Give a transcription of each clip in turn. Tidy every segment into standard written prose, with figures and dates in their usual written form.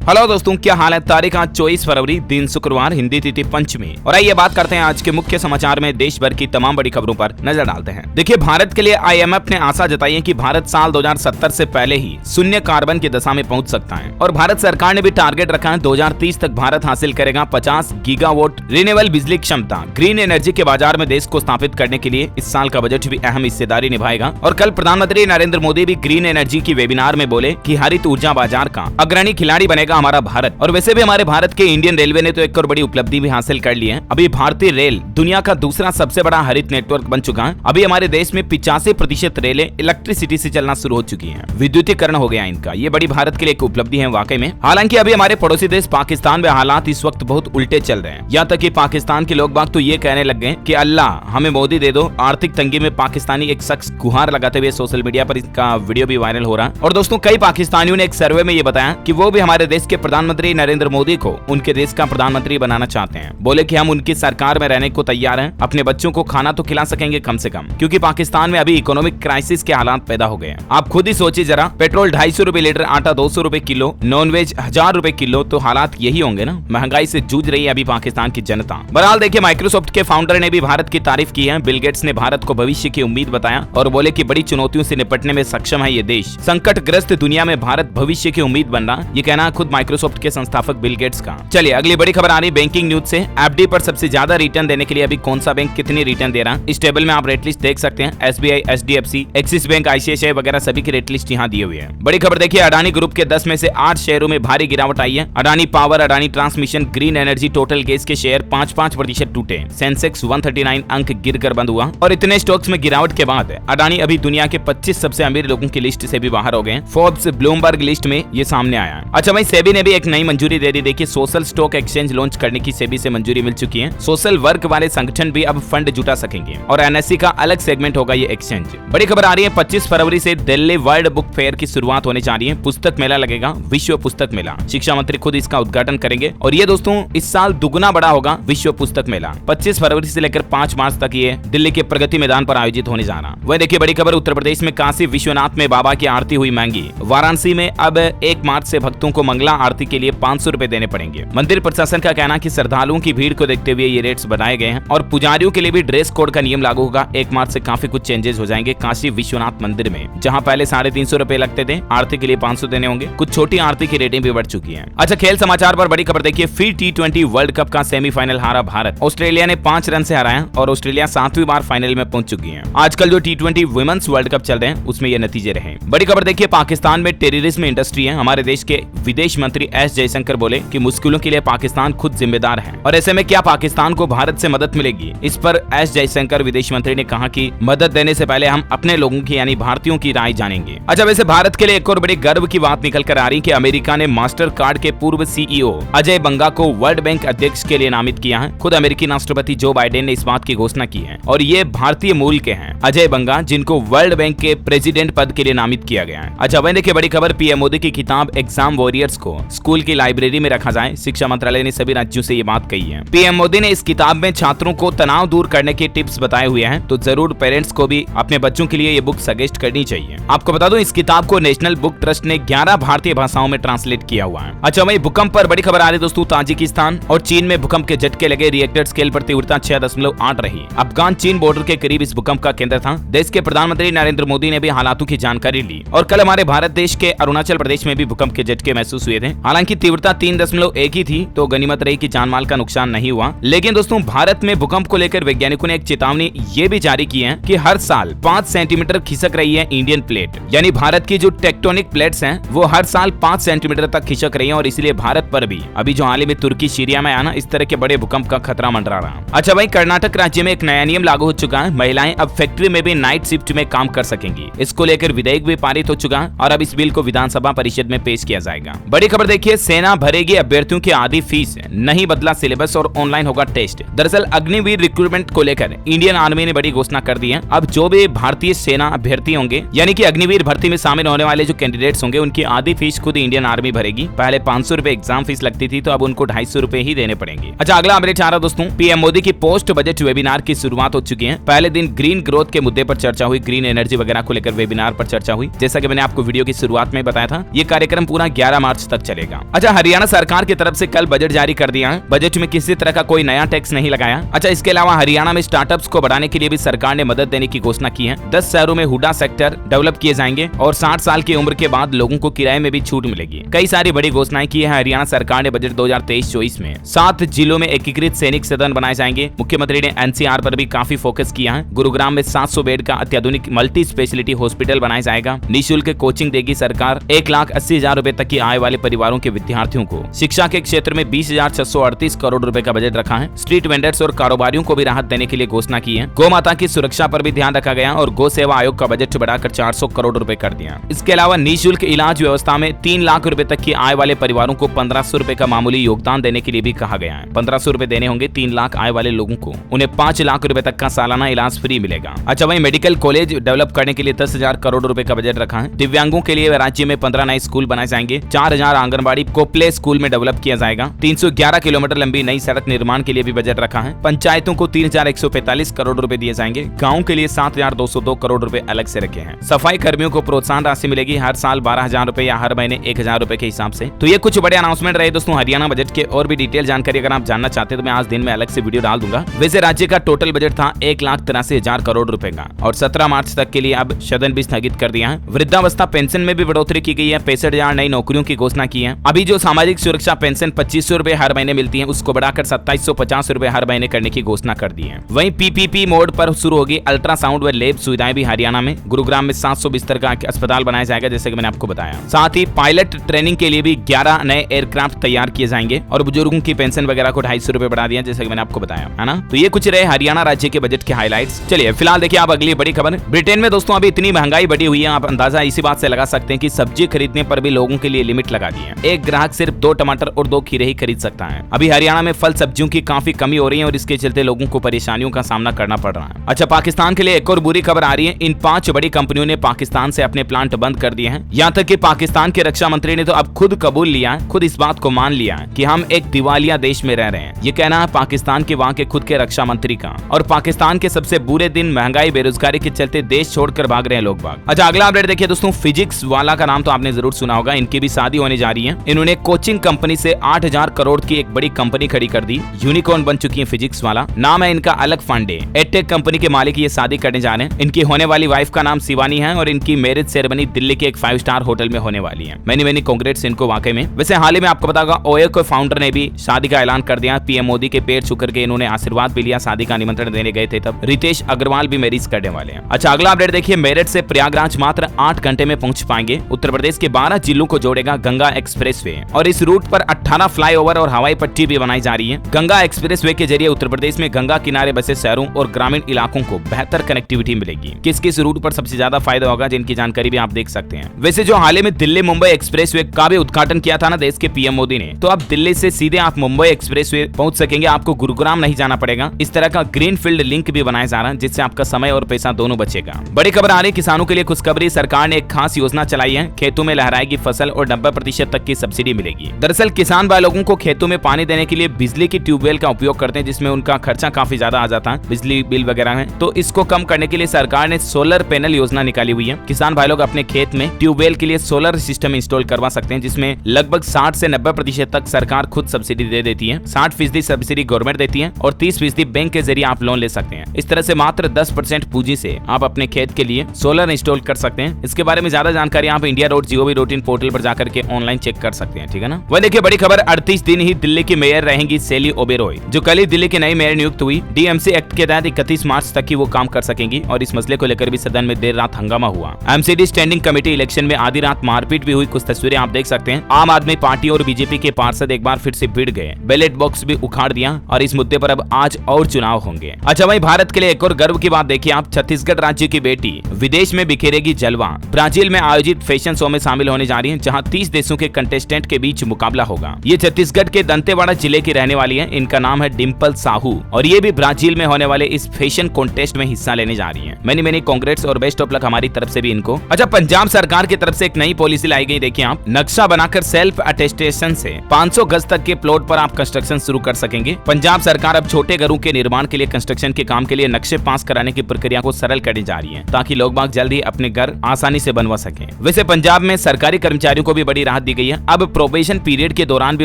Hello दोस्तों, क्या हाल है। तारीख आज 24 फरवरी, दिन शुक्रवार, हिंदी तिथि पंचमी। और आइए बात करते हैं आज के मुख्य समाचार में देश भर की तमाम बड़ी खबरों पर नजर डालते हैं। देखिए, भारत के लिए IMF ने आशा जताई है कि भारत साल 2070 से पहले ही शून्य कार्बन की दशा में पहुंच सकता है। और भारत सरकार ने भी टारगेट रखा है 2030 तक भारत हासिल करेगा 50 गीगावाट रिन्यूएबल बिजली क्षमता। ग्रीन एनर्जी के बाजार में देश को स्थापित करने के लिए इस साल का बजट भी अहम हिस्सेदारी निभाएगा। और कल प्रधानमंत्री नरेंद्र मोदी भी ग्रीन एनर्जी की वेबिनार में बोले कि हरित ऊर्जा बाजार का अग्रणी खिलाड़ी बनेगा हमारा भारत। और वैसे भी हमारे भारत के इंडियन रेलवे ने तो एक और बड़ी उपलब्धि भी हासिल कर ली है। अभी भारतीय रेल दुनिया का दूसरा सबसे बड़ा हरित नेटवर्क बन चुका है। अभी हमारे देश में 85% रेलें इलेक्ट्रिसिटी से चलना शुरू हो चुकी हैं। विद्युतीकरण हो गया इनका। ये बड़ी भारत के लिए एक उपलब्धि है वाकई में। हालांकि अभी हमारे पड़ोसी देश पाकिस्तान में हालात इस वक्त बहुत उल्टे चल रहे हैं। यहाँ तक कि पाकिस्तान के लोग बाग तो ये कहने लग गए कि अल्लाह हमें मोदी दे दो। आर्थिक तंगी में पाकिस्तानी एक शख्स गुहार लगाते हुए सोशल मीडिया पर इसका वीडियो भी वायरल हो रहा है। और दोस्तों, कई पाकिस्तानियों ने एक सर्वे में ये बताया कि वो भी हमारे देश के प्रधानमंत्री नरेंद्र मोदी को उनके देश का प्रधानमंत्री बनाना चाहते हैं। बोले कि हम उनकी सरकार में रहने को तैयार हैं, अपने बच्चों को खाना तो खिला सकेंगे कम से कम, क्योंकि पाकिस्तान में अभी इकोनॉमिक क्राइसिस के हालात पैदा हो गए हैं। आप खुद ही सोचिए जरा, पेट्रोल 250 रुपए लीटर, आटा 200 रुपए किलो, नॉनवेज 1000 रुपए किलो, तो हालात यही होंगे ना। महंगाई से जूझ रही है अभी पाकिस्तान की जनता। बहरहाल देखिए, माइक्रोसॉफ्ट के फाउंडर ने भी भारत की तारीफ की है। बिल गेट्स ने भारत को भविष्य की उम्मीद बताया और बोले कि बड़ी चुनौतियों से निपटने में सक्षम है ये देश। संकटग्रस्त दुनिया में भारत भविष्य की उम्मीद बन रहा, ये कहना खुद माइक्रोसॉफ्ट के संस्थापक बिल गेट्स का। चलिए अगली बड़ी खबर आ रही बैंकिंग न्यूज से। एफडी पर सबसे ज्यादा रिटर्न देने के लिए अभी कौन सा बैंक कितनी रिटर्न दे रहा है, इस टेबल में आप रेट लिस्ट देख सकते हैं। SBI, HDFC, axis bank, ICICI वगैरह सभी की रेट लिस्ट यहाँ दी हुई है। बड़ी खबर देखिए, अडानी ग्रुप के 10 में से 8 शेयरों में भारी गिरावट आई है। Adani power, Adani transmission, green energy, total gas के शेयर 5-5% टूटे। सेंसेक्स 139 अंक गिरकर बंद हुआ। और इतने स्टॉक्स में गिरावट के बाद अडानी अभी दुनिया के 25 सबसे अमीर लोगों की लिस्ट से भी बाहर हो गए। फोर्ब्स, ब्लूमबर्ग लिस्ट में ये सामने आया। अच्छा भाई, सेबी ने भी एक नई मंजूरी दे दी। देखिए, सोशल स्टॉक एक्सचेंज लॉन्च करने की सेबी से मंजूरी मिल चुकी है। सोशल वर्क वाले संगठन भी अब फंड जुटा सकेंगे और NSE का अलग सेगमेंट होगा ये एक्सचेंज। बड़ी खबर आ रही है, 25 फरवरी से दिल्ली वर्ल्ड बुक फेयर की शुरुआत होने जा रही है। पुस्तक मेला लगेगा, विश्व पुस्तक मेला। शिक्षा मंत्री खुद इसका उद्घाटन करेंगे। और ये दोस्तों, इस साल दुगुना बड़ा होगा विश्व पुस्तक मेला। 25 फरवरी से लेकर 5 मार्च तक ये दिल्ली के प्रगति मैदान पर आयोजित होने जा रहा। वह देखिए, बड़ी खबर, उत्तर प्रदेश में काशी विश्वनाथ में बाबा की आरती हुई महंगी। वाराणसी में अब 1 मार्च से भक्तों को मंगला आरती के लिए 500 रुपए देने पड़ेंगे। मंदिर प्रशासन का कहना कि श्रद्धालुओं की भीड़ को देखते हुए ये रेट्स बढ़ाए गए हैं। और पुजारियों के लिए भी ड्रेस कोड का नियम लागू होगा। 1 मार्च से काफी कुछ चेंजेस हो जाएंगे काशी विश्वनाथ मंदिर में। जहां पहले 350 रुपए लगते थे, आरती के लिए 500 देने होंगे। कुछ छोटी आरती की रेटिंग भी बढ़ चुकी है। अच्छा, खेल समाचार पर बड़ी खबर देखिए, फिर T20 वर्ल्ड कप का सेमीफाइनल हारा भारत। ऑस्ट्रेलिया ने 5 रन से हराया और ऑस्ट्रेलिया 7वीं बार फाइनल में पहुंच चुकी है। आजकल जो T20 वुमेन्स वर्ल्ड कप चल रहे हैं उसमें ये नतीजे रहे। बड़ी खबर देखिए, पाकिस्तान में टेररिज्म इंडस्ट्री है। हमारे देश के विदेश मंत्री S जयशंकर बोले कि मुश्किलों के लिए पाकिस्तान खुद जिम्मेदार है। और ऐसे में क्या पाकिस्तान को भारत से मदद मिलेगी? इस पर S जयशंकर विदेश मंत्री ने कहा कि मदद देने से पहले हम अपने लोगों की यानी भारतीयों की राय जानेंगे। अच्छा, वैसे भारत के लिए एक और बड़ी गर्व की बात निकल कर आ रही कि अमेरिका ने मास्टर कार्ड के पूर्व CEO अजय बंगा को वर्ल्ड बैंक अध्यक्ष के लिए नामित किया है। खुद अमेरिकी राष्ट्रपति जो बाइडेन ने इस बात की घोषणा की है। और ये भारतीय मूल के हैं अजय बंगा, जिनको वर्ल्ड बैंक के प्रेसिडेंट पद के लिए नामित किया गया है। अच्छा, वह देखिए, बड़ी खबर, PM मोदी की किताब एग्जाम वॉरियर्स को स्कूल की लाइब्रेरी में रखा जाए। शिक्षा मंत्रालय ने सभी राज्यों से ये बात कही है। PM मोदी ने इस किताब में छात्रों को तनाव दूर करने के टिप्स बताए हुए हैं। तो जरूर पेरेंट्स को भी अपने बच्चों के लिए ये बुक सजेस्ट करनी चाहिए। आपको बता दूं, इस किताब को नेशनल बुक ट्रस्ट ने 11 भारतीय भाषाओं में ट्रांसलेट किया हुआ है। अच्छा भाई, भूकंप पर बड़ी खबर आ रही है दोस्तों। ताजिकिस्तान और चीन में भूकंप के झटके लगे। रिएक्टर स्केल पर तीव्रता 6.8 रही। अफगान चीन बॉर्डर के करीब इस भूकंप का केंद्र था। देश के प्रधानमंत्री नरेंद्र मोदी ने भी हालातों की जानकारी ली। और कल हमारे भारत देश के अरुणाचल प्रदेश में भी भूकंप के झटके महसूस हुए थे। हालांकि तीव्रता 3.1 ही थी, तो गनीमत रही कि जानमाल का नुकसान नहीं हुआ। लेकिन दोस्तों, भारत में भूकंप को लेकर वैज्ञानिकों ने एक चेतावनी ये भी जारी की है कि हर साल 5 सेंटीमीटर खिसक रही है इंडियन प्लेट। यानी भारत की जो टेक्टोनिक प्लेट्स हैं वो हर साल 5 सेंटीमीटर तक खिसक रही है। और इसलिए भारत पर भी अभी जो हाल ही में तुर्की, सीरिया में आना, इस तरह के बड़े भूकंप का खतरा मंडरा रहा। अच्छा भाई, कर्नाटक राज्य में एक नया नियम लागू हो चुका है। महिलाएं अब फैक्ट्री में भी नाइट शिफ्ट में काम कर सकेंगी। इसको लेकर विधेयक भी पारित हो चुका है और अब इस बिल को विधानसभा परिषद में पेश किया जाएगा। बड़ी खबर देखिए, सेना भरेगी अभ्यर्थियों की आधी फीस, नहीं बदला सिलेबस और ऑनलाइन होगा टेस्ट। दरअसल अग्निवीर रिक्रूटमेंट को लेकर इंडियन आर्मी ने बड़ी घोषणा कर दी है। अब जो भी भारतीय सेना अभ्यर्थी होंगे, यानी कि अग्निवीर भर्ती में शामिल होने वाले जो कैंडिडेट्स होंगे, उनकी आधी फीस खुद इंडियन आर्मी भरेगी। पहले 500 रुपए एग्जाम फीस लगती थी, तो अब उनको 250 रुपए ही देने पड़ेंगे। अच्छा, अगला अपडेट आ रहा दोस्तों, PM मोदी की पोस्ट बजट वेबिनार की शुरुआत हो चुकी है। पहले दिन ग्रीन ग्रोथ के मुद्दे पर चर्चा हुई, ग्रीन एनर्जी वगैरह को लेकर वेबिनार पर चर्चा हुई। जैसा कि मैंने आपको वीडियो की शुरुआत में बताया था, ये कार्यक्रम पूरा 11 मार्च तक चलेगा। अच्छा, हरियाणा सरकार की तरफ से कल बजट जारी कर दिया है। बजट में किसी तरह का कोई नया टैक्स नहीं लगाया। अच्छा, इसके अलावा हरियाणा में स्टार्टअप्स को बढ़ाने के लिए भी सरकार ने मदद देने की घोषणा की है। 10 शहरों में हुडा सेक्टर डेवलप किए जाएंगे और 60 साल की उम्र के बाद लोगों को किराए में भी छूट मिलेगी। कई सारी बड़ी घोषणाएं की है हरियाणा सरकार ने बजट 2023-24 में। 7 जिलों में एकीकृत सैनिक सदन बनाए जाएंगे। मुख्यमंत्री ने एनसीआर पर भी काफी फोकस किया है। गुरुग्राम में 700 बेड का अत्याधुनिक मल्टी स्पेशलिटी हॉस्पिटल बनाया जाएगा। निःशुल्क कोचिंग देगी सरकार। 1,80,000 रुपए तक की आय वाले परिवारों के विद्यार्थियों को। शिक्षा के क्षेत्र में 20,638 करोड़ रुपए का बजट रखा है। स्ट्रीट वेंडर्स और कारोबारियों को भी राहत देने के लिए घोषणा की है। गौ माता की सुरक्षा पर भी ध्यान रखा गया और गौ सेवा आयोग का बजट बढ़ाकर 400 करोड़ रुपए कर दिया। इसके अलावा निःशुल्क इलाज व्यवस्था में 3 लाख रुपए तक की आय वाले परिवारों को 1500 रुपए का मामूली योगदान देने के लिए भी कहा गया है। 1500 रुपए देने होंगे 3 लाख आय वाले लोगों को। उन्हें 5 लाख रुपए तक का सालाना इलाज फ्री मिलेगा। अच्छा, वहीं मेडिकल कॉलेज डेवलप करने के लिए 10,000 करोड़ रुपए का बजट रखा है। दिव्यांगों के लिए राज्य में 15 नए स्कूल बनाए जाएंगे। 4,000 आंगनबाड़ी को प्ले स्कूल में डेवलप किया जाएगा। 311 किलोमीटर लंबी नई सड़क निर्माण के लिए भी बजट रखा है। पंचायतों को 3,145 करोड़ रुपए दिए जाएंगे। गाँव के लिए 7,202 करोड़ रुपए अलग से रखे हैं। सफाई कर्मियों को प्रोत्साहन राशि मिलेगी हर साल 12,000 रुपए या हर महीने 1,000 रुपए के हिसाब से। तो ये कुछ बड़े अनाउंसमेंट रहे दोस्तों हरियाणा बजट के। और भी डिटेल जानकारी अगर आप जानना चाहते हैं तो मैं आज दिन में अलग से वीडियो डाल दूंगा। वैसे राज्य का टोटल बजट था 1,83,000 करोड़ रुपए का और 17 मार्च तक के लिए अब सदन भी स्थगित कर दिया है। वृद्धावस्था पेंशन में भी बढ़ोतरी की गई है। 65,000 नई नौकरियों की घोषणा की है। अभी जो सामाजिक सुरक्षा पेंशन 2,500 रुपए हर महीने मिलती है उसको बढ़ाकर 2,750 रुपए हर महीने करने की घोषणा कर दी है। वहीं पीपीपी मोड पर शुरू होगी अल्ट्रासाउंड व लैब सुविधाएं भी हरियाणा में। गुरुग्राम में 700 बिस्तर का अस्पताल बनाया जाएगा जैसे कि मैंने आपको बताया। साथ ही पायलट ट्रेनिंग के लिए भी 11 नए एयरक्राफ्ट तैयार किए जाएंगे और बुजुर्गों की पेंशन वगैरह को 250 रुपए बढ़ा दिया जैसे कि मैंने आपको बताया है ना। तो ये कुछ रहे हरियाणा राज्य के बजट के हाइलाइट्स। चलिए फिलहाल देखिए आप अगली बड़ी खबर। ब्रिटेन में दोस्तों अभी इतनी महंगाई बढ़ी हुई है, आप अंदाजा इसी बात से लगा सकते हैं कि सब्जी खरीदने पर भी लोगों के लिए लिमिट लगा दी है। एक ग्राहक सिर्फ 2 टमाटर और 2 खीरे ही खरीद सकता है। अभी हरियाणा में फल सब्जियों की काफी कमी हो रही है और इसके चलते लोगों को परेशानियों का सामना करना पड़ रहा है। अच्छा, पाकिस्तान के लिए एक और बुरी खबर आ रही है। इन 5 बड़ी कंपनियों ने पाकिस्तान से अपने प्लांट बंद कर दिए हैं। यहाँ तक कि पाकिस्तान के रक्षा मंत्री ने तो अब खुद कबूल लिया है, खुद इस बात को मान लिया है कि हम एक दिवालिया देश में रह रहे हैं। ये कहना है पाकिस्तान के वहाँ के खुद के रक्षा मंत्री का। और पाकिस्तान के सबसे बुरे दिन महंगाई बेरोजगारी के चलते देश छोड़कर भाग रहे हैं लोग बाग। अच्छा, अगला अपडेट देखिए दोस्तों। फिजिक्स वाला का नाम तो आपने जरूर सुना होगा। इनकी भी शादी होने जा रही है। इन्होंने कोचिंग कंपनी से 8,000 करोड़ की एक बड़ी कंपनी खड़ी कर दी। यूनिकॉर्न बन चुकी है फिजिक्स वाला। नाम है इनका अलग फंडे। एडटेक कंपनी के मालिक ये शादी करने जा रहे हैं। इनकी होने वाली वाइफ का नाम शिवानी है और इनकी मैरिज सेरेमनी दिल्ली के एक 5 स्टार होटल में होने वाली है। मैनी कांग्रेट्स इनको वाकई में। वैसे हाल ही में आपको बताऊंगा ओयो के फाउंडर ने भी शादी का ऐलान कर दिया। पीएम मोदी के पैर छू करके इन्होंने आशीर्वाद भी लिया। शादी का निमंत्रण देने गए थे तब। रितेश अग्रवाल भी मैरिज करने वाले हैं। अच्छा, अगला अपडेट देखिए। मेरठ से प्रयागराज मात्र 8 घंटे में पहुंच पाएंगे। उत्तर प्रदेश के 12 जिलों को जोड़ेगा गंगा एक्सप्रेसवे और इस रूट पर 18 फ्लाईओवर और हवाई पट्टी भी बनाई जा रही है। गंगा एक्सप्रेसवे के जरिए उत्तर प्रदेश में गंगा किनारे बसे शहरों और ग्रामीण इलाकों को बेहतर कनेक्टिविटी मिलेगी। किस किस रूट पर सबसे ज्यादा फायदा होगा जिनकी जानकारी भी आप देख सकते हैं। वैसे जो हाल ही में दिल्ली मुंबई एक्सप्रेसवे का भी उद्घाटन किया था ना देश के पीएम मोदी ने, तो अब दिल्ली से सीधे आप मुंबई एक्सप्रेसवे पहुंच सकेंगे। आपको गुरुग्राम नहीं जाना पड़ेगा। इस तरह का ग्रीन फील्ड लिंक भी बनाया जा रहा है जिससे आपका समय और पैसा दोनों बचेगा। बड़ी खबर आ रही किसानों के लिए खुशखबरी। सरकार ने एक खास योजना चलाई है। खेतों में लहराएगी फसल और 90% तक की सब्सिडी मिलेगी। दरअसल किसान भाई लोगों को खेतों में पानी देने के लिए बिजली की ट्यूबवेल का उपयोग करते हैं जिसमें उनका खर्चा काफी ज्यादा आ जाता है, बिजली बिल वगैरह है। तो इसको कम करने के लिए सरकार ने सोलर पैनल योजना निकाली हुई है। किसान भाई लोग अपने खेत में ट्यूबवेल के लिए सोलर सिस्टम इंस्टॉल करवा सकते हैं जिसमें लगभग 60 से 90% तक सरकार खुद सब्सिडी दे देती है। 60% सब्सिडी गवर्नमेंट देती है और 30% बैंक के जरिए आप लोन ले सकते हैं। इस तरह से मात्र 10% पूंजी से आप अपने खेत के लिए सोलर इंस्टॉल कर सकते हैं। इसके बारे में ज्यादा जानकारी आप india.gov.in पोर्टल पर जाकर के ऑनलाइन चेक कर सकते हैं, ठीक है ना। वह देखिए बड़ी खबर। 38 दिन ही दिल्ली की मेयर रहेंगी शैली ओबेरॉय, जो कल ही दिल्ली की नई मेयर नियुक्त हुई। डीएमसी एक्ट के तहत 31 मार्च तक ही वो काम कर सकेंगी और इस मसले को लेकर भी सदन में देर रात हंगामा हुआ। एमसीडी स्टैंडिंग कमेटी इलेक्शन में आधी रात मारपीट भी हुई। कुछ तस्वीरें आप देख सकते हैं। आम आदमी पार्टी और बीजेपी के पार्षद एक बार फिर से भिड़ गए। बैलेट बॉक्स भी उखाड़ दिया और इस मुद्दे पर अब आज और चुनाव होंगे। अच्छा भाई, भारत के लिए एक और गर्व की बात देखिए आप। छत्तीसगढ़ राज्य की बेटी विदेश में बिखेरेगी जलवा। ब्राजील में आयोजित फैशन शो में शामिल होने जा रही है जहां 30 देशों के कंटेस्टेंट के बीच मुकाबला होगा। ये छत्तीसगढ़ के दंतेवाड़ा जिले की रहने वाली है। इनका नाम है डिम्पल साहू और ये भी ब्राजील में होने वाले इस फैशन कॉन्टेस्ट में हिस्सा लेने जा रही है। मैनी कांग्रेट्स और बेस्ट ऑफ लक हमारी तरफ से भी इनको। अच्छा, पंजाब सरकार की तरफ से एक नई पॉलिसी लाई गई। देखिए आप, नक्शा बनाकर सेल्फ अटेस्टेशन से 500 गज तक के प्लॉट पर आप कंस्ट्रक्शन शुरू कर सकेंगे। पंजाब सरकार अब छोटे घरों के निर्माण के लिए कंस्ट्रक्शन के काम के लिए नक्शे पास कराने की प्रक्रिया को सरल करने जा रही है ताकि लोग बाग जल्द ही अपने घर आसानी से बनवा सकें। वैसे पंजाब में सरकारी कर्मचारियों को भी बड़ी राहत राहत दी गई है। अब प्रोबेशन पीरियड के दौरान भी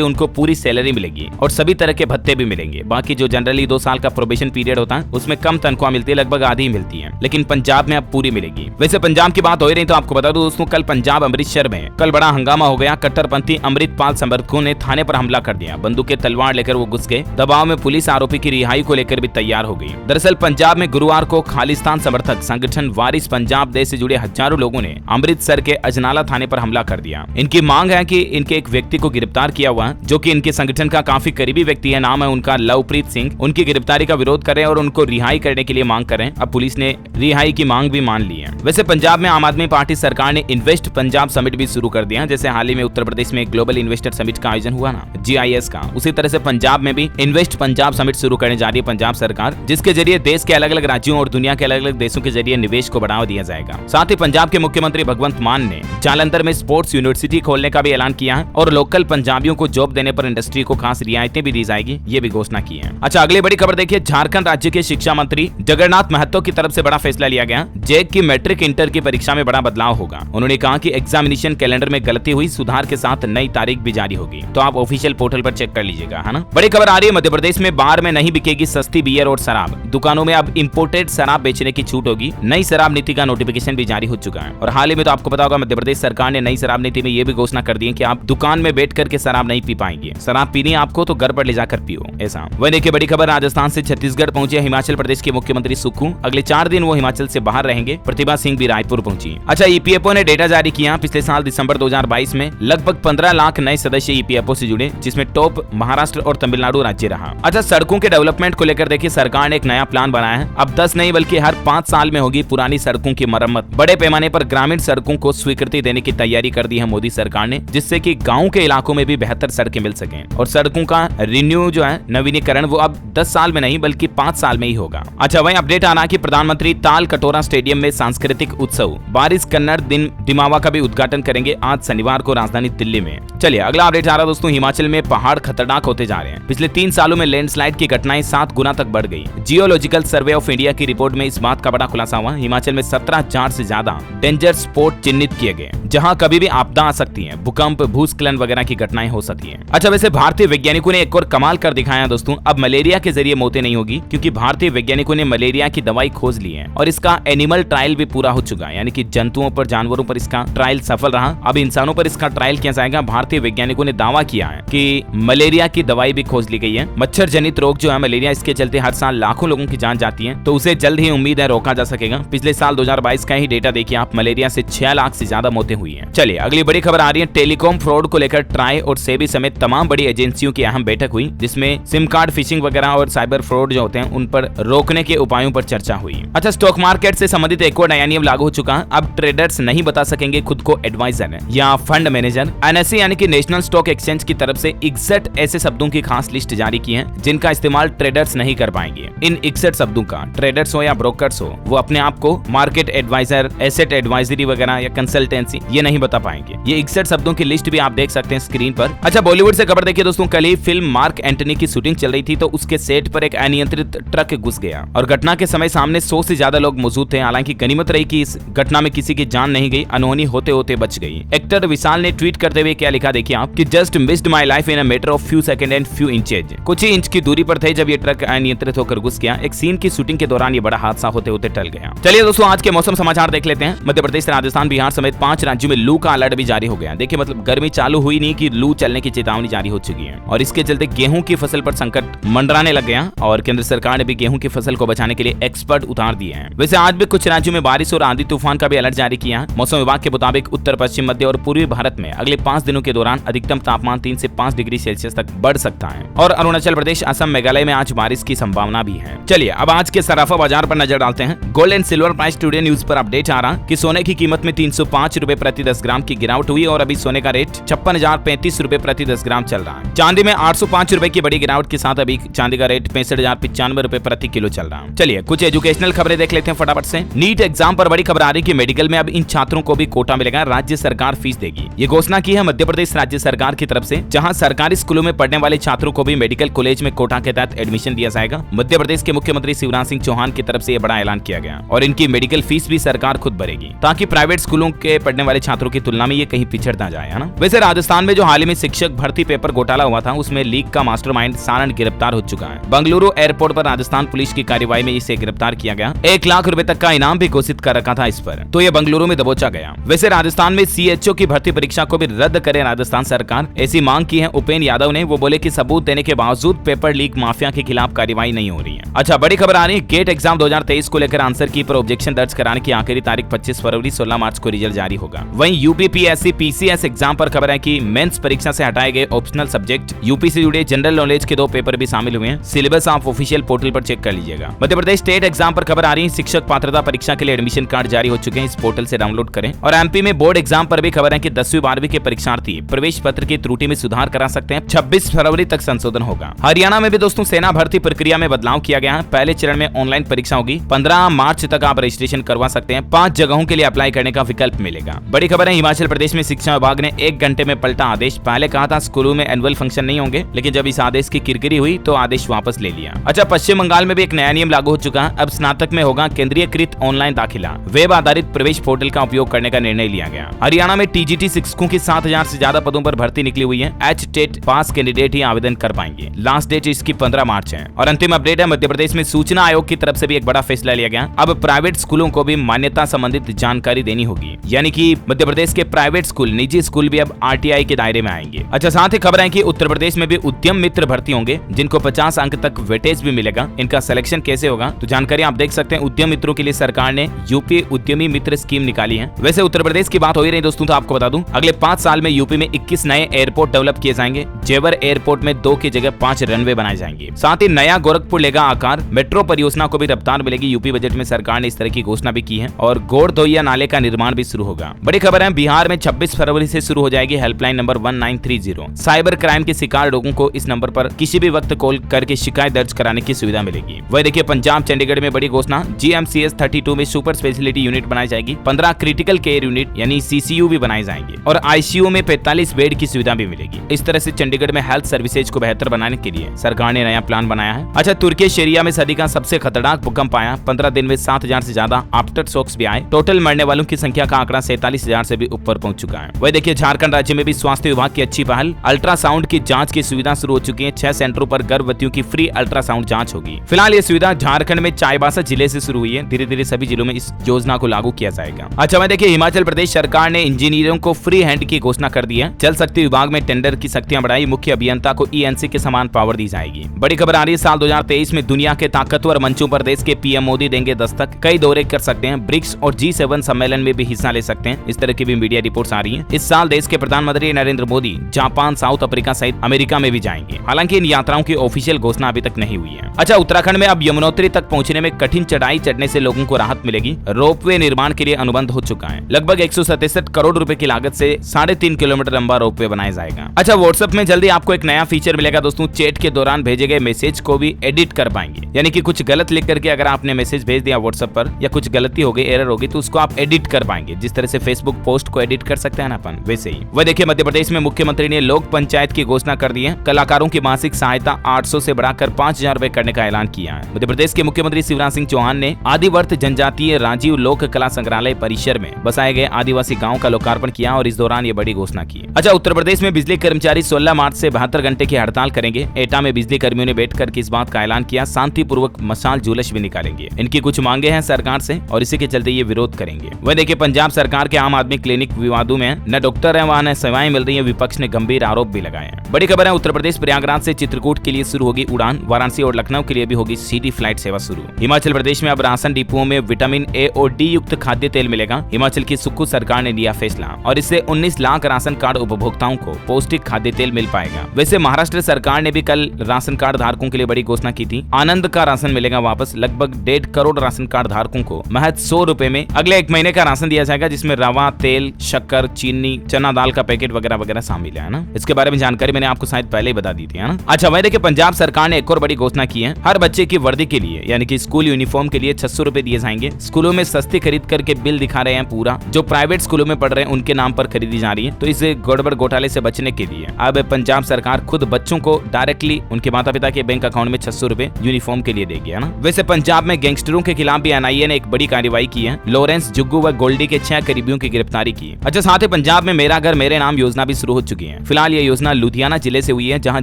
उनको पूरी सैलरी मिलेगी और सभी तरह के भत्ते भी मिलेंगे। बाकी जो जनरली 2 साल का प्रोबेशन पीरियड होता है उसमें कम तनख्वाह मिलती है, लगभग आधी मिलती है, लेकिन पंजाब में अब पूरी मिलेगी। वैसे पंजाब की बात हो रही तो आपको बता दूं दोस्तों, कल पंजाब अमृतसर में कल बड़ा हंगामा हो गया। कट्टरपंथी अमृतपाल समर्थकों ने थाने पर हमला कर दिया। बंदूकें तलवार लेकर वो घुस गए। दबाव में पुलिस आरोपी की रिहाई को लेकर भी तैयार हो गई। दरअसल पंजाब में गुरुवार को खालिस्तान समर्थक संगठन वारिस पंजाब देश से जुड़े हजारों लोगों ने अमृतसर के अजनाला थाने पर हमला कर दिया। इनकी मांग है कि इनके एक व्यक्ति को गिरफ्तार किया हुआ जो कि इनके संगठन का काफी करीबी व्यक्ति है, नाम है उनका लवप्रीत सिंह। उनकी गिरफ्तारी का विरोध करें और उनको रिहाई करने के लिए मांग करें। अब पुलिस ने रिहाई की मांग भी मान ली है। वैसे पंजाब में आम आदमी पार्टी सरकार ने इन्वेस्ट पंजाब समिट भी शुरू कर दिया। जैसे हाल ही में उत्तर प्रदेश में ग्लोबल इन्वेस्टर समिट का आयोजन हुआ ना, GIS का, उसी तरह से पंजाब में भी इन्वेस्ट पंजाब समिट शुरू करने जा रही है पंजाब सरकार, जिसके जरिए देश के अलग अलग राज्यों और दुनिया के अलग अलग देशों के जरिए निवेश को बढ़ावा दिया जाएगा। साथ ही पंजाब के मुख्यमंत्री भगवंत मान ने जालंधर में स्पोर्ट्स यूनिवर्सिटी खोलने का भी ऐलान किया है और लोकल पंजाबियों को जॉब देने पर इंडस्ट्री को खास रियायतें भी दी जाएगी, ये भी घोषणा की है। अच्छा, अगली बड़ी खबर देखिए, झारखंड राज्य के शिक्षा मंत्री जगन्नाथ महतो की तरफ से बड़ा फैसला लिया गया। जेक की मैट्रिक इंटर की परीक्षा में बड़ा बदलाव होगा। उन्होंने कहा कि एग्जामिनेशन कैलेंडर में गलती हुई, सुधार के साथ नई तारीख भी जारी होगी। तो आप ऑफिशियल पोर्टल पर चेक कर लीजिएगा, है ना। बड़ी खबर आ रही है, मध्य प्रदेश में बार में नहीं बिकेगी सस्ती बियर और शराब। दुकानों में अब इंपोर्टेड शराब बेचने की छूट होगी। नई शराब नीति का नोटिफिकेशन भी जारी हो चुका है और हाल ही में तो आपको पता होगा मध्य प्रदेश सरकार ने नई शराब नीति में ये भी घोषणा कर दी है कि आप दुकान में बैठ करके शराब नहीं पी पाएंगे। शराब पीनी आपको तो घर पर ले जाकर पियो, ऐसा। वह देखिए बड़ी खबर, राजस्थान से छत्तीसगढ़ पहुंचे हिमाचल प्रदेश के मुख्यमंत्री सुक्खू। अगले 4 दिन वो हिमाचल से बाहर रहेंगे। प्रतिभा सिंह भी रायपुर पहुंची। अच्छा, EPFO ने डेटा जारी किया। पिछले साल दिसंबर 2022 में लगभग 15 लाख नए सदस्य EPFO से जुड़े, जिसमें टॉप महाराष्ट्र और तमिलनाडु राज्य रहा। अच्छा, सड़कों के डेवलपमेंट को लेकर देखिए सरकार ने एक नया प्लान बनाया है। अब 10 नहीं बल्कि हर 5 साल में होगी पुरानी सड़कों की मरम्मत। बड़े पैमाने पर ग्रामीण सड़कों को स्वीकृति देने की तैयारी कर दी है मोदी सरकार ने, जिससे कि गाँव के इलाकों में भी बेहतर सड़कें मिल सके और सड़कों का रिन्यू जो है नवीनीकरण वो अब 10 साल में नहीं बल्कि 5 साल में ही होगा। अच्छा, वहीं अपडेट आ रहा कि प्रधानमंत्री ताल कटोरा स्टेडियम में सांस्कृतिक उत्सव बारिश कन्नड़ दिन दिमावा का भी उद्घाटन करेंगे आज शनिवार को राजधानी दिल्ली में। चलिए अगला अपडेट आ रहा दोस्तों, हिमाचल में पहाड़ खतरनाक होते जा रहे हैं। पिछले 3 सालों में लैंडस्लाइड की घटनाएं 7 गुना तक बढ़ गई। जियोलॉजिकल सर्वे ऑफ इंडिया की रिपोर्ट में इस बात का बड़ा खुलासा हुआ। हिमाचल में 17,000 से ज्यादा डेंजर स्पॉट चिन्हित किए गए, जहां कभी भी आपदा आ सकती है, भूकंप, भूस्खलन वगैरह की घटनाएं हो सकती हैं। अच्छा, वैसे भारतीय वैज्ञानिकों ने एक और कमाल कर दिखाया दोस्तों, अब मलेरिया के जरिए मौतें नहीं होगी, क्योंकि भारतीय वैज्ञानिकों ने मलेरिया की दवाई खोज ली है और इसका एनिमल ट्रायल भी पूरा हो चुका है, यानी कि जंतुओं पर, जानवरों पर इसका ट्रायल सफल रहा। अब इंसानों पर इसका ट्रायल किया जाएगा। भारतीय वैज्ञानिकों ने दावा किया है कि मलेरिया की दवाई भी खोज ली गई है। मच्छर जनित रोग जो है मलेरिया, इसके चलते हर साल लाखों लोगों की जान जाती है, तो उसे जल्द ही उम्मीद है रोका जा सकेगा। पिछले साल 2022 का ही डेटा देखिए आप, मलेरिया से 6 लाख से ज्यादा मौतें हुई है। चलिए अगली बड़ी खबर आ रही है, टेलीकॉम फ्रॉड को लेकर ट्राई और सेबी समेत तमाम बड़ी एजेंसियों की अहम बैठक हुई, जिसमें सिम कार्ड फिशिंग वगैरह और साइबर फ्रॉड जो होते हैं उन पर रोकने के उपायों पर चर्चा हुई। अच्छा, स्टॉक मार्केट से संबंधित एक और नया नियम लागू हो चुका है। अब ट्रेडर्स नहीं बता सकेंगे खुद को एडवाइजर या फंड मैनेजर। NSE यानी कि नेशनल स्टॉक एक्सचेंज की तरफ से 61 ऐसे शब्दों की खास लिस्ट जारी की है जिनका इस्तेमाल ट्रेडर्स नहीं कर पाएंगे। इन 61 शब्दों का ट्रेडर्स हो या ब्रोकर्स हो, वो अपने आप को मार्केट एडवाइजर, एसेट एडवाइजरी वगैरह या कंसल्टेंसी ये नहीं बता पाएंगे। ये 61 शब्दों की लिस्ट भी आप देख सकते हैं स्क्रीन पर। अच्छा, बॉलीवुड से खबर देखिए दोस्तों, कल ही फिल्म मार्क एंटनी की शूटिंग चल रही थी, तो उसके सेट पर एक अनियंत्रित ट्रक घुस गया और घटना के समय सामने 100 से ज्यादा लोग मौजूद थे। हालांकि गनीमत रही कि इस घटना में किसी की जान नहीं गई, अनहोनी होते होते बच गई। एक्टर विशाल ने ट्वीट करते हुए क्या लिखा देखिए आप, कि just missed my life in a matter of few second and few inches. कुछ ही इंच की दूरी पर थे जब ये ट्रक अनियंत्रित होकर घुस गया। एक सीन की शूटिंग के दौरान ये बड़ा हादसा होते होते टल गया। चलिए दोस्तों, आज के मौसम समाचार देख लेते हैं। मध्य प्रदेश, राजस्थान, बिहार समेत 5 राज्यों में लू का अलर्ट भी जारी हो गया। देखिए मतलब गर्मी चालू हुई नहीं कि लू चलने की चेतावनी जारी हो चुकी है और इसके चलते गेहूं की फसल पर संकट मंडराने लग गया और केंद्र सरकार ने भी गेहूं की फसल को बचाने के लिए एक्सपर्ट उतार दिए हैं। वैसे आज भी कुछ राज्यों में बारिश और आंधी तूफान का भी अलर्ट जारी किया है। मौसम विभाग के मुताबिक उत्तर, पश्चिम, मध्य और पूर्वी भारत में अगले 5 दिनों के दौरान अधिकतम तापमान 3 से 5 डिग्री सेल्सियस तक बढ़ सकता है और अरुणाचल प्रदेश, असम, मेघालय में आज बारिश की संभावना भी है। चलिए अब आज के सराफा बाजार पर नजर डालते हैं। Gold and silver price today news पर अपडेट आ रहा कि सोने की कीमत में 305 रुपए प्रति 10 ग्राम की गिरावट हुई और अभी सोने का रेट 56,035 रुपए प्रति 10 ग्राम चल रहा है। चांदी में 805 रुपए की बड़ी गिरावट के साथ अभी चांदी का रेट 65,095 रुपए प्रति किलो चल रहा है। चलिए कुछ एजुकेशनल खबरें देख लेते हैं फटाफट से। नीट एग्जाम पर बड़ी खबर आ रही है कि मेडिकल में अब इन छात्रों को भी कोटा मिलेगा, राज्य सरकार फीस देगी। ये घोषणा की है मध्य प्रदेश राज्य सरकार की तरफ से, जहां सरकारी स्कूलों में पढ़ने वाले छात्रों को भी मेडिकल कॉलेज में कोटा के तहत एडमिशन दिया जाएगा। मध्य प्रदेश के मुख्यमंत्री शिवराज सिंह चौहान की तरफ से यह बड़ा ऐलान किया गया और इनकी मेडिकल फीस भी सरकार खुद भरेगी, ताकि प्राइवेट स्कूलों के पढ़ने वाले छात्रों की तुलना में ये कहीं पिछड़ता पूछा जाए, है ना। वैसे राजस्थान में जो हाल ही में शिक्षक भर्ती पेपर घोटाला हुआ था, उसमें लीक का मास्टरमाइंड सारण गिरफ्तार हो चुका है। बेंगलुरु एयरपोर्ट पर राजस्थान पुलिस की कार्रवाई में इसे गिरफ्तार किया गया। 1 लाख रुपए तक का इनाम भी घोषित कर रखा था इस पर, तो ये बेंगलुरु में दबोचा गया। वैसे राजस्थान में CHO की भर्ती परीक्षा को भी रद्द करे राजस्थान सरकार, ऐसी मांग की है उपेंद्र यादव ने। वो बोले कि सबूत देने के बावजूद पेपर लीक माफिया के खिलाफ कार्रवाई नहीं हो रही है। अच्छा, बड़ी खबर आ रही है, गेट एग्जाम 2023 को लेकर आंसर की पर ऑब्जेक्शन दर्ज कराने की आखिरी तारीख 25 फरवरी, 16 मार्च को रिजल्ट जारी होगा। वहीं UPPSC PCS एग्जाम पर खबर है कि मेंस परीक्षा से हटाए गए ऑप्शनल सब्जेक्ट यूपी से जुड़े जनरल नॉलेज के 2 पेपर भी शामिल हुए हैं। सिलेबस आप ऑफिशियल पोर्टल पर चेक कर लीजिएगा। मध्य प्रदेश स्टेट एग्जाम पर खबर आ रही है, शिक्षक पात्रता परीक्षा के लिए एडमिशन कार्ड जारी हो चुके हैं, इस पोर्टल से डाउनलोड करें। और MP में बोर्ड एग्जाम पर भी खबर है कि 10वीं 12वीं के परीक्षार्थी प्रवेश पत्र की त्रुटि में सुधार करा सकते हैं। 26 फरवरी तक संशोधन होगा। हरियाणा में भी दोस्तों सेना भर्ती प्रक्रिया में बदलाव किया गया है। पहले चरण में ऑनलाइन परीक्षा होगी। 15 मार्च तक आप रजिस्ट्रेशन करवा सकते हैं। 5 जगहों के लिए अप्लाई करने का विकल्प मिलेगा। बड़ी खबर है, हिमाचल प्रदेश में शिक्षा विभाग ने 1 घंटे में पलटा आदेश। पहले कहा था स्कूलों में एनुअल फंक्शन नहीं होंगे, लेकिन जब इस आदेश की किरकिरी हुई तो आदेश वापस ले लिया। अच्छा, पश्चिम बंगाल में भी एक नया नियम लागू हो चुका है। अब स्नातक में होगा केंद्रीयकृत ऑनलाइन दाखिला। वेब आधारित प्रवेश पोर्टल का उपयोग करने का निर्णय लिया गया। हरियाणा में TGT शिक्षकों की 7000 से ज्यादा पदों पर भर्ती निकली हुई है। HTET पास कैंडिडेट ही आवेदन कर पाएंगे। लास्ट डेट इसकी 15 मार्च है। और अंतिम अपडेट है, मध्य प्रदेश में सूचना आयोग की तरफ से भी एक बड़ा फैसला लिया गया। अब प्राइवेट स्कूलों को भी मान्यता संबंधित जानकारी देनी होगी, यानी कि मध्य प्रदेश के प्राइवेट स्कूल, निजी स्कूल भी अब RTI के दायरे में आएंगे। अच्छा, साथ ही खबर है कि उत्तर प्रदेश में भी उद्यम मित्र भर्ती होंगे, जिनको 50 अंक तक वेटेज भी मिलेगा। इनका सिलेक्शन कैसे होगा तो जानकारी आप देख सकते हैं। उद्यम मित्रों के लिए सरकार ने यूपी उद्यमी मित्र स्कीम निकाली है। वैसे उत्तर प्रदेश की बात हो ही रही दोस्तों, तो आपको बता दूं, अगले 5 साल में यूपी में 21 नए एयरपोर्ट डेवलप किए जाएंगे। जेवर एयरपोर्ट में 2 की जगह 5 रनवे बनाए जाएंगे। साथ ही नया गोरखपुर लेगा आकार। मेट्रो परियोजना को भी रफ्तार मिलेगी। यूपी बजट में सरकार ने इस तरह की घोषणा भी की है। और गोरधोइया नाले का निर्माण भी शुरू होगा। बड़ी खबर है, बिहार में 26 फरवरी से शुरू हो जाएगी हेल्पलाइन नंबर 1930। साइबर क्राइम के शिकार लोगों को इस नंबर पर किसी भी वक्त कॉल करके शिकायत दर्ज कराने की सुविधा मिलेगी। वही देखिए, पंजाब चंडीगढ़ में बड़ी घोषणा, GMCS 32 में सुपर स्पेशलिटी यूनिट बनाई जाएगी। 15 क्रिटिकल केयर यूनिट यानी CCU भी बनाए जाएंगे। और ICU में 45 बेड की सुविधा भी मिलेगी। इस तरह से चंडीगढ़ में हेल्थ सर्विसेज को बेहतर बनाने के लिए सरकार ने नया प्लान बनाया है। अच्छा, तुर्की शरिया में सदी का सबसे खतरनाक भूकंप आया। 15 दिन में 7000 से ज्यादा आफ्टर शॉक्स भी आए। टोटल मरने वालों की संख्या का आंकड़ा 47,000 से भी ऊपर पहुंच चुका है। वही देखिए, झारखंड राज्य में भी स्वास्थ्य विभाग की अच्छी पहल। अल्ट्रासाउंड की जांच की सुविधा शुरू हो चुकी है। 6 सेंटरों पर गर्भवतियों की फ्री अल्ट्रासाउंड जांच होगी। फिलहाल ये सुविधा झारखंड में चाईबासा जिले से शुरू हुई है। धीरे धीरे सभी जिलों में इस योजना को लागू किया जाएगा। अच्छा, मैं देखिए, हिमाचल प्रदेश सरकार ने इंजीनियरों को फ्री हैंड की घोषणा कर दी है। जल शक्ति विभाग में टेंडर की शक्तियां बढ़ाई। मुख्य अभियंता को ENC के समान पावर दी जाएगी। बड़ी खबर आ रही है, साल 2023 में दुनिया के ताकतवर मंचों पर देश के PM मोदी देंगे दस्तक। कई दौरे कर सकते हैं। ब्रिक्स और G7 सम्मेलन में भी हिस्सा ले सकते हैं। इस तरह की भी मीडिया रिपोर्ट्स आ रही हैं। इस साल देश के प्रधानमंत्री Narendra Modi Japan, south Africa सहित अमेरिका में भी जाएंगे। हालांकि इन यात्राओं की ऑफिशियल घोषणा अभी तक नहीं हुई है। अच्छा, उत्तराखंड में अब यमुनोत्री तक पहुंचने में कठिन चढ़ाई चढ़ने से लोगों को राहत मिलेगी। रोपवे निर्माण के लिए अनुबंध हो चुका है। लगभग 167 करोड़ रुपए की लागत से 3.5 किलोमीटर लंबा रोपवे बनाया जाएगा। अच्छा, व्हाट्सएप में जल्दी आपको एक नया फीचर मिलेगा दोस्तों। चैट के दौरान भेजे गए मैसेज को भी एडिट कर पाएंगे, यानी कि कुछ गलत लिख करके अगर आपने मैसेज भेज दिया व्हाट्सएप पर या कुछ गलती हो गई, एरर होगी, तो उसको आप एडिट कर पाएंगे। जिस तरह से फेसबुक पोस्ट को एडिट कर सकते हैं ना अपन, वैसे ही। वह देखिए, मध्य प्रदेश में मुख्यमंत्री ने लोक पंचायत की घोषणा कर दी है। कलाकारों की मासिक सहायता 800 से बढ़ाकर 5000 रुपए करने का ऐलान किया है। मध्य प्रदेश के मुख्यमंत्री शिवराज सिंह चौहान ने आदिवर्त जनजातीय राजीव लोक कला संग्रहालय परिसर में बसाए गए आदिवासी गाँव का लोकार्पण किया और इस दौरान ये बड़ी घोषणा की। अच्छा, उत्तर प्रदेश में बिजली कर्मचारी 16 मार्च से 72 घंटे की हड़ताल करेंगे। एटा में बिजली कर्मियों ने बैठकर इस बात का ऐलान किया। शांतिपूर्वक मशाल जुलूस भी निकालेंगे। इनकी कुछ मांगे हैं सरकार से और इसी के चलते ये विरोध करेंगे। वह देखिए, पंजाब सरकार के आम आदमी क्लिनिक विवादों में न डॉक्टर है, वहां न सेवाएं मिल रही है। विपक्ष ने गंभीर आरोप भी लगाए हैं। बड़ी खबर है, उत्तर प्रदेश प्रयागराज से चित्रकूट के लिए शुरू होगी उड़ान। वाराणसी और लखनऊ के लिए भी होगी सिटी फ्लाइट सेवा शुरू। हिमाचल प्रदेश में अब राशन डिपुओं में विटामिन A और D युक्त खाद्य तेल मिलेगा। हिमाचल की सुक्खू सरकार ने लिया फैसला और इससे 19 लाख राशन कार्ड उपभोक्ताओं को पौष्टिक खाद्य तेल मिल पाएगा। वैसे महाराष्ट्र सरकार ने भी कल राशन कार्ड धारकों के लिए बड़ी घोषणा की थी। आनंद का राशन मिलेगा वापस। लगभग 1.5 करोड़ राशन कार्ड धारकों को महज 100 रुपए में अगले 1 महीने का राशन दिया जाएगा, जिसमें रवा, तेल, शक्कर, चीनी, चना दाल का पैकेट वगैरह वगैरह शामिल है ना। इसके बारे में जानकारी मैंने आपको शायद पहले ही बता दी थी, है ना। अच्छा, वही देखिए, पंजाब सरकार ने एक और बड़ी घोषणा की है। हर बच्चे की वर्दी के लिए यानी कि स्कूल यूनिफॉर्म के लिए 600 रुपए दिए जाएंगे। स्कूलों में सस्ती खरीद करके बिल दिखा रहे हैं पूरा। जो प्राइवेट स्कूलों में पढ़ रहे हैं उनके नाम पर खरीदी जा रही है। तो इस गड़बड़ घोटाले से बचने के लिए अब पंजाब सरकार खुद बच्चों को डायरेक्टली उनके माता पिता के बैंक अकाउंट में 600 रुपए यूनिफॉर्म के लिए देगी, है ना। वैसे पंजाब में गैंगस्टरों के खिलाफ भी NIA ने एक बड़ी कार्रवाई की है। लॉरेंस, जुग्गू व गोल्डी के 6 करीबियों की गिरफ्तारी की। अच्छा, साथ ही पंजाब पंजाब में मेरा घर मेरे नाम योजना भी शुरू हो चुकी है। फिलहाल ये योजना लुधियाना जिले से हुई है, जहां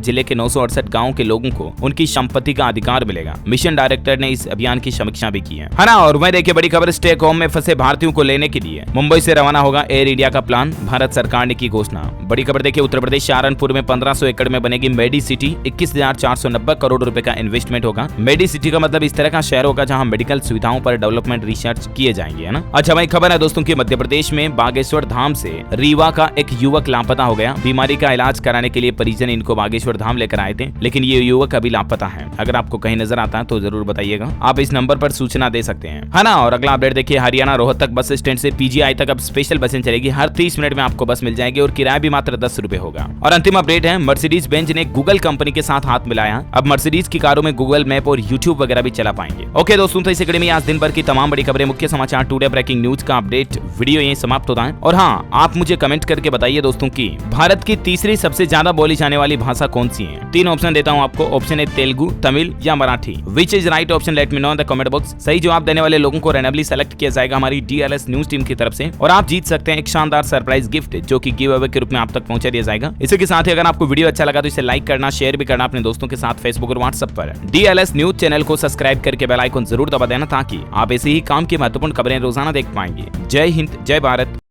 जिले के 968 गाँव के लोगों को उनकी संपत्ति का अधिकार मिलेगा। मिशन डायरेक्टर ने इस अभियान की समीक्षा भी की है ना। और वह देखिए बड़ी खबर, स्टे होम में फंसे भारतीयों को लेने के लिए मुंबई से रवाना होगा एयर इंडिया का प्लान, भारत सरकार ने की घोषणा। बड़ी खबर देखिए, उत्तर प्रदेश सहारनपुर में 1500 एकड़ में बनेगी मेडी सिटी, 21,490 करोड़ रुपए का इन्वेस्टमेंट होगा। मेडी सिटी का मतलब इस तरह का शहर होगा जहां मेडिकल सुविधाओं पर डेवलपमेंट रिसर्च किए जाएंगे, है ना। अच्छा भाई, खबर है दोस्तों की मध्य प्रदेश में बागेश्वर धाम से रीवा का एक युवक लापता हो गया। बीमारी का इलाज कराने के लिए परिजन इनको बागेश्वर धाम लेकर आए थे, लेकिन ये युवक अभी लापता है। अगर आपको कहीं नजर आता है तो जरूर बताइएगा, आप इस नंबर पर सूचना दे सकते हैं, है ना। और अगला अपडेट देखिए, हरियाणा रोहतक बस स्टैंड से पीजीआई तक अब स्पेशल बसें चलेगी। हर 30 मिनट में आपको बस मिल जाएगी और किराया भी मात्र 10 रुपए होगा। और अंतिम अपडेट है, मर्सिडीज बेंज ने गूगल कंपनी के साथ हाथ मिलाया। अब मर्सिडीज की कारों में गूगल मैप और यूट्यूब वगैरह भी चला पाएंगे। ओके दोस्तों, तो इस कड़ी में आज दिन भर की तमाम बड़ी खबरें, मुख्य समाचार, टुडे ब्रेकिंग न्यूज का अपडेट वीडियो यहीं समाप्त होता है। और हाँ, आप मुझे कमेंट करके बताइए दोस्तों की भारत की तीसरी सबसे ज्यादा बोली जाने वाली भाषा कौन सी है। 3 ऑप्शन देता हूँ आपको, ऑप्शन ए तेलुगु, तमिल या Marathi. Which is right option, let me know in the comment box. सही जवाब देने वाले लोगों को रैंडमली सेलेक्ट किया जाएगा हमारी DLS न्यूज टीम की तरफ से, और आप जीत सकते हैं एक शानदार सरप्राइज गिफ्ट, जो कि गिव अवे के रूप में आप तक पहुंचा दिया जाएगा। इसी के साथ ही अगर आपको वीडियो अच्छा लगा तो इसे लाइक करना, शेयर भी करना अपने दोस्तों के साथ फेसबुक और व्हाट्सएप पर। DLS न्यूज चैनल को सब्सक्राइब करके बेल आइकन जरूर दबा देना, ताकि आप ऐसे ही काम की महत्वपूर्ण खबरें रोजाना देख पाएंगे। जय हिंद, जय भारत।